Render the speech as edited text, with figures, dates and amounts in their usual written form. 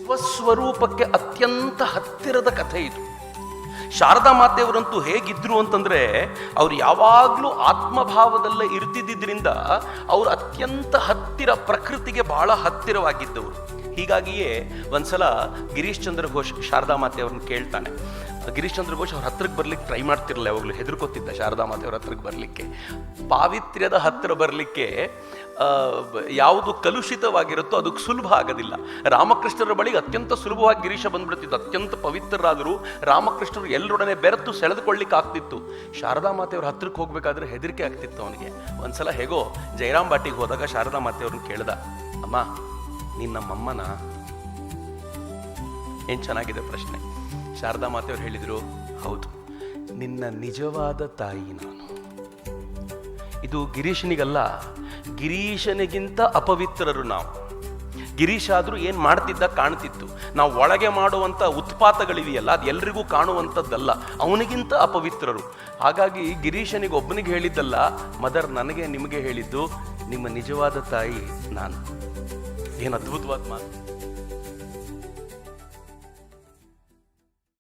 ಸ್ವಸ್ವರೂಪಕ್ಕೆ ಅತ್ಯಂತ ಹತ್ತಿರದ ಕಥೆ ಇದು. ಶಾರದಾ ಮಾತೆಯವರಂತೂ ಹೇಗಿದ್ರು ಅಂತಂದ್ರೆ, ಅವ್ರು ಯಾವಾಗಲೂ ಆತ್ಮಭಾವದಲ್ಲೇ ಇರ್ತಿದ್ದರಿಂದ ಅವರು ಅತ್ಯಂತ ಹತ್ತಿರ, ಪ್ರಕೃತಿಗೆ ಬಹಳ ಹತ್ತಿರವಾಗಿದ್ದವರು. ಹೀಗಾಗಿಯೇ ಒಂದ್ಸಲ ಗಿರೀಶ್ ಚಂದ್ರ ಘೋಷ್ ಶಾರದಾ ಮಾತೆಯವ್ರನ್ನ ಕೇಳ್ತಾನೆ. ಗಿರೀಶ್ ಚಂದ್ರ ಘೋಷ್ ಅವ್ರ ಹತ್ರಕ್ಕೆ ಬರ್ಲಿಕ್ಕೆ ಟ್ರೈ ಮಾಡ್ತಿರಲಿಲ್ಲ, ಯಾವಾಗಲೂ ಹೆದರ್ಕೋತಿದ್ದ ಶಾರದಾ ಮಾತೆಯವ್ರ ಹತ್ರಕ್ಕೆ ಬರಲಿಕ್ಕೆ. ಪಾವಿತ್ರ್ಯದ ಹತ್ತಿರ ಬರಲಿಕ್ಕೆ ಯಾವುದು ಕಲುಷಿತವಾಗಿರುತ್ತೋ ಅದಕ್ಕೆ ಸುಲಭ ಆಗೋದಿಲ್ಲ. ರಾಮಕೃಷ್ಣರ ಬಳಿಗೆ ಅತ್ಯಂತ ಸುಲಭವಾಗಿ ಗಿರೀಶ ಬಂದ್ಬಿಡ್ತಿದ್ದು. ಅತ್ಯಂತ ಪವಿತ್ರರಾದರೂ ರಾಮಕೃಷ್ಣರು ಎಲ್ಲರೊಡನೆ ಬೆರೆತು ಸೆಳೆದುಕೊಳ್ಳಿಕ್ಕೆ ಆಗ್ತಿತ್ತು. ಶಾರದಾ ಮಾತೆಯವ್ರ ಹತ್ರಕ್ಕೆ ಹೋಗ್ಬೇಕಾದ್ರೆ ಹೆದರಿಕೆ ಆಗ್ತಿತ್ತು ಅವನಿಗೆ. ಒಂದ್ಸಲ ಹೇಗೋ ಜಯರಾಮ್ ಬಾಟಿಗೆ ಹೋದಾಗ ಶಾರದಾ ಮಾತೆಯವ್ರನ್ನ ಕೇಳ್ದ, ಅಮ್ಮ ನೀನು ನಮ್ಮಮ್ಮನ? ಏನು ಚೆನ್ನಾಗಿದೆ ಪ್ರಶ್ನೆ. ಶಾರದಾ ಮಾತೆಯವ್ರು ಹೇಳಿದರು, ಹೌದು, ನಿನ್ನ ನಿಜವಾದ ತಾಯಿ ನಾನು. ಇದು ಗಿರೀಶನಿಗಲ್ಲ, ಗಿರೀಶನಿಗಿಂತ ಅಪವಿತ್ರರು ನಾವು. ಗಿರೀಶ ಆದರೂ ಏನು ಮಾಡ್ತಿದ್ದ ಕಾಣ್ತಿತ್ತು. ನಾವು ಒಳಗೆ ಮಾಡುವಂಥ ಉತ್ಪಾತಗಳಿವೆಯಲ್ಲ, ಅದು ಎಲ್ರಿಗೂ ಕಾಣುವಂಥದ್ದಲ್ಲ, ಅವನಿಗಿಂತ ಅಪವಿತ್ರರು. ಹಾಗಾಗಿ ಗಿರೀಶನಿಗೆ ಒಬ್ಬನಿಗೆ ಹೇಳಿದ್ದಲ್ಲ, ಮದರ್ ನನಗೆ ನಿಮಗೆ ಹೇಳಿದ್ದು, ನಿಮ್ಮ ನಿಜವಾದ ತಾಯಿ ನಾನು. ಏನು ಅದ್ಭುತವಾದ ಮಾತು.